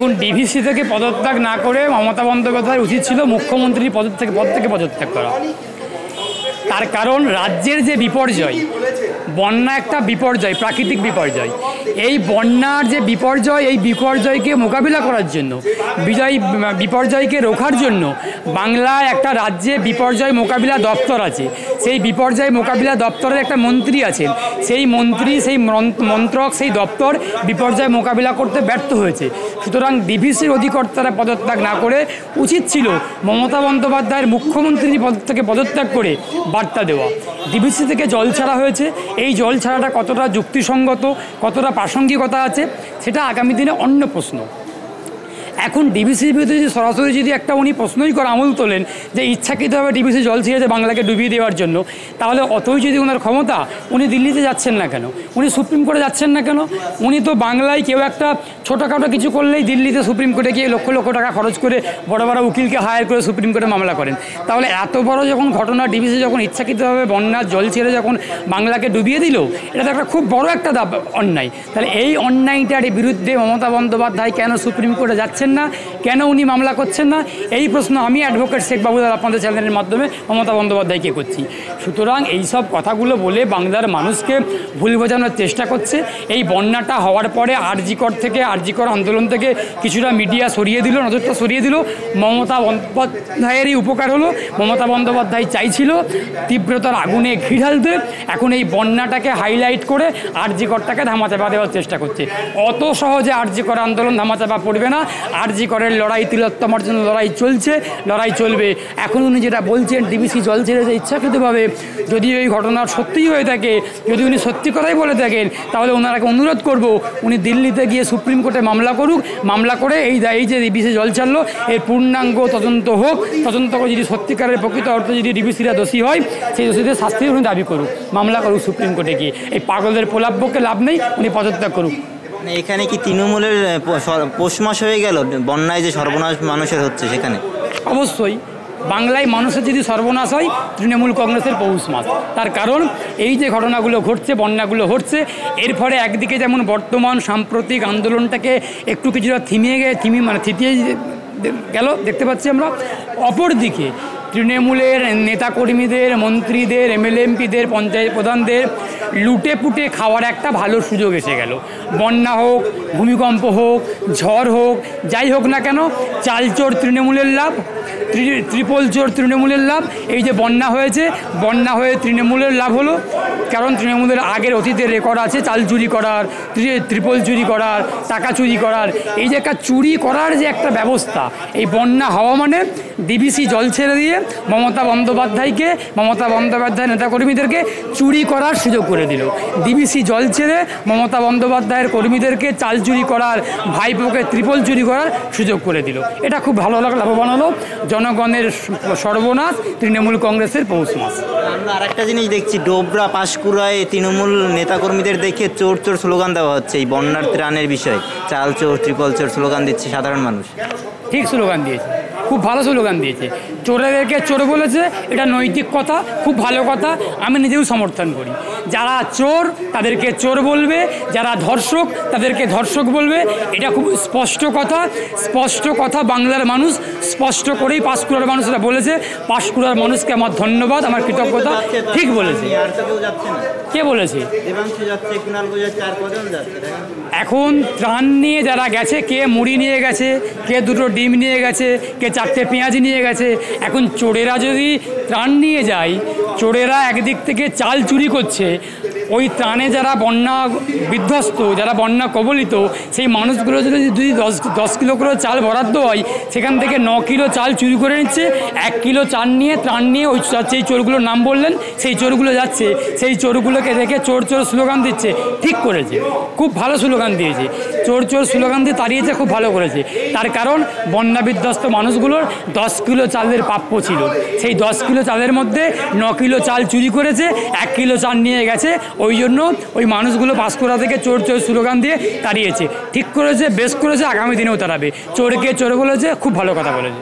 এখন ডিভিসি থেকে পদত্যাগ না করে মমতা বন্দ্যোপাধ্যায়ের উচিত ছিল মুখ্যমন্ত্রীর পদ থেকে পদত্যাগ করা। তার কারণ রাজ্যের যে বিপর্যয়, বন্যা একটা বিপর্যয়, প্রাকৃতিক বিপর্যয়। এই বন্যার যে বিপর্যয়, এই বিপর্যয়কে মোকাবিলা করার জন্য, বিপর্যয়কে রোখার জন্য বাংলায় একটা রাজ্যে বিপর্যয় মোকাবিলা দপ্তর আছে। সেই বিপর্যয় মোকাবিলা দপ্তরের একটা মন্ত্রী আছেন। সেই মন্ত্রী, সেই মন্ত্রক, সেই দপ্তর বিপর্যয় মোকাবিলা করতে ব্যর্থ হয়েছে। সুতরাং ডিভিসির অধিকর্তারা পদত্যাগ না করে উচিত ছিল মমতা বন্দ্যোপাধ্যায়ের মুখ্যমন্ত্রীর পদ থেকে পদত্যাগ করে বার্তা দেওয়া। ডিভিসি থেকে জল ছাড়া হয়েছে, এই জল ছাড়াটা কতটা যুক্তিসঙ্গত, কতটা প্রাসঙ্গিকতা আছে, সেটা আগামী দিনে অন্য প্রশ্ন। এখন ডিভিসির বিরুদ্ধে যদি সরাসরি যদি একটা উনি প্রশ্নই করে আমল তোলেন যে ইচ্ছাকৃতভাবে ডিভিসি জল ছেড়েছে বাংলাকে ডুবিয়ে দেওয়ার জন্য, তাহলে অতই যদি ওনার ক্ষমতা, উনি দিল্লিতে যাচ্ছেন না কেন? উনি সুপ্রিম কোর্টে যাচ্ছেন না কেন? উনি তো বাংলায় কেউ একটা ছোটোখাটো কিছু করলেই দিল্লিতে সুপ্রিম কোর্টে গিয়ে লক্ষ লক্ষ টাকা খরচ করে বড় বড় উকিলকে হায়ার করে সুপ্রিম কোর্টে মামলা করেন। তাহলে এত বড় যখন ঘটনা, ডিভিসি যখন ইচ্ছাকৃতভাবে বন্যার জল ছেড়ে যখন বাংলাকে ডুবিয়ে দিল, এটা তো একটা খুব বড় একটা অন্যায়। তাহলে এই অন্যায়টার বিরুদ্ধে মমতা বন্দ্যোপাধ্যায় কেন সুপ্রিম কোর্টে যাচ্ছেন না, কেন উনি মামলা করছেন না, এই প্রশ্ন আমি অ্যাডভোকেট শেখ বাবুদার আপনাদের চ্যানেলের মাধ্যমে মমতা বন্দ্যোপাধ্যায়কে করছি। সুতরাং এইসব কথাগুলো বলে বাংলার মানুষকে ভুল বোঝানোর চেষ্টা করছে। এই বন্যাটা হওয়ার পরে আরজিকর আন্দোলন থেকে কিছুটা মিডিয়া সরিয়ে দিল, নজরটা সরিয়ে দিল। মমতা বন্দ্যোপাধ্যায়েরই উপকার হলো। মমতা বন্দ্যোপাধ্যায় চাইছিল তীব্রতার আগুনে ঘি ঢালতে, এখন এই বন্যাটাকে হাইলাইট করে আরজিকরটাকে ধামাচাপা দেওয়ার চেষ্টা করছে। অত সহজে আরজিকর আন্দোলন ধামাচাপা পড়বে না। আরজিকরের লড়াই, তিলোত্তমার জন্য লড়াই চলছে, লড়াই চলবে। এখন উনি যেটা বলছেন ডিভিসি জল ছেড়েছে ইচ্ছাকৃতভাবে, যদি এই ঘটনা সত্যিই হয়ে থাকে, যদি উনি সত্যি কথাই বলে থাকেন, তাহলে ওনারাকে অনুরোধ করব উনি দিল্লিতে গিয়ে সুপ্রিম কোর্টে মামলা করুক। মামলা করে এই যে ডিভিসি জল ছাড়লো এর পূর্ণাঙ্গ তদন্ত হোক। তদন্ত করে যদি সত্যিকারের প্রকৃত অর্থে যদি ডিভিসিরা দোষী হয়, সেই দোষীদের শাস্তি উনি দাবি করুক, মামলা করুক সুপ্রিম কোর্টে গিয়ে। এই পাগলদের প্রলাপকে লাভ নেই, উনি পদত্যাগ করুক। এখানে কি তৃণমূলের পৌষ মাস হয়ে গেল বন্যায় যে সর্বনাশ মানুষের হচ্ছে সেখানে? অবশ্যই বাংলায় মানুষের যদি সর্বনাশ হয়, তৃণমূল কংগ্রেসের পৌষ মাস। তার কারণ এই যে ঘটনাগুলো ঘটছে, বন্যাগুলো ঘটছে, এর ফলে একদিকে যেমন বর্তমান সাম্প্রতিক আন্দোলনটাকে একটু কিছুটা থিতিয়ে গেল দেখতে পাচ্ছি আমরা, অপরদিকে তৃণমূলের নেতাকর্মীদের, মন্ত্রীদের, এমএলএ এমপিদের, পঞ্চায়েত প্রধানদের লুটে পুটে খাওয়ার একটা ভালো সুযোগ এসে গেল। বন্যা হোক, ভূমিকম্প হোক, ঝড় হোক, যাই হোক না কেন, চালচোর তৃণমূলের লাভ, ট্রিপল চোর তৃণমূলের লাভ। এই যে বন্যা হয়েছে, বন্যা হয়ে তৃণমূলের লাভ হলো, কারণ তৃণমূলের আগের অতীতের রেকর্ড আছে চাল চুরি করার, ট্রিপল চুরি করার, টাকা চুরি করার। এই যে একটা চুরি করার যে একটা ব্যবস্থা, এই বন্যা হওয়া মানে ডিভিসি জল ছেড়ে দিয়ে মমতা বন্দ্যোপাধ্যায় নেতাকর্মীদেরকে চুরি করার সুযোগ করে দিল। ডিভিসি জল ছেড়ে মমতা বন্দ্যোপাধ্যায়ের কর্মীদেরকে চাল চুরি করার, ভাইপোকে ট্রিপল চুরি করার সুযোগ করে দিল। এটা খুব ভালো লাভবান হলো। জনগণের সর্বনাশ, তৃণমূল কংগ্রেসের পৌষ মাস। আমরা আরেকটা জিনিস দেখছি, ডোবরা পাঁশকুড়ায় তৃণমূল নেতাকর্মীদের দেখে চোর চোর স্লোগান দেওয়া হচ্ছে এই বন্যার ত্রাণের বিষয়ে। চাল চোর, ট্রিপল চোর স্লোগান দিচ্ছে সাধারণ মানুষ। ঠিক স্লোগান দিয়েছে, খুব ভালো স্লোগান দিয়েছে। চোরেদেরকে চোর বলেছে, এটা নৈতিক কথা, খুব ভালো কথা, আমি নিজেও সমর্থন করি। যারা চোর তাদেরকে চোর বলবে, যারা ধর্ষক তাদেরকে ধর্ষক বলবে, এটা খুব স্পষ্ট কথা। বাংলার মানুষ স্পষ্ট করেই পাঁশকুড়ার মানুষ এটা বলেছে। পাঁশকুড়ার মানুষকে আমার ধন্যবাদ, আমার কৃতজ্ঞতা। ঠিক বলেছে। কে বলেছে? এখন ত্রাণ নিয়ে যারা গেছে, কে মুড়ি নিয়ে গেছে, কে দুটো ডিম নিয়ে গেছে, কে চারটে পেঁয়াজ নিয়ে গেছে। এখন চোরেরা যদি ত্রাণ নিয়ে যায়, চোরেরা একদিক থেকে চাল চুরি করছে, ওই ত্রাণে যারা বন্যা বিধ্বস্ত, যারা বন্যা কবলিত, সেই মানুষগুলো যদি 10 কিলো করে চাল বরাদ্দ হয়, সেখান থেকে 9 কিলো চাল চুরি করে নিচ্ছে। 1 কিলো চাল নিয়ে, ত্রাণ নিয়ে ওই সেই চোরগুলোর নাম বললেন, সেই চোরগুলো যাচ্ছে, সেই চোরগুলোকে দেখে চোর চোর স্লোগান দিচ্ছে। ঠিক করেছে, খুব ভালো স্লোগান দিয়েছে। চোর চোর স্লোগান দিয়ে তাড়িয়েছে, খুব ভালো করেছে। তার কারণ বন্যা বিধ্বস্ত মানুষগুলোর 10 কিলো চালের প্রাপ্য ছিল। সেই 10 কিলো চালের মধ্যে 9 কিলো চাল চুরি করেছে, 1 কিলো চাল নিয়ে গেছে। ওই জন্য ওই মানুষগুলো পাঁশকুড়া থেকে চোর চোর স্লোগান দিয়ে তাড়িয়েছে। ঠিক করেছে, বেশ করেছে, আগামী দিনেও তাড়াবে। চোরকে চোর বলেছে, খুব ভালো কথা বলেছে।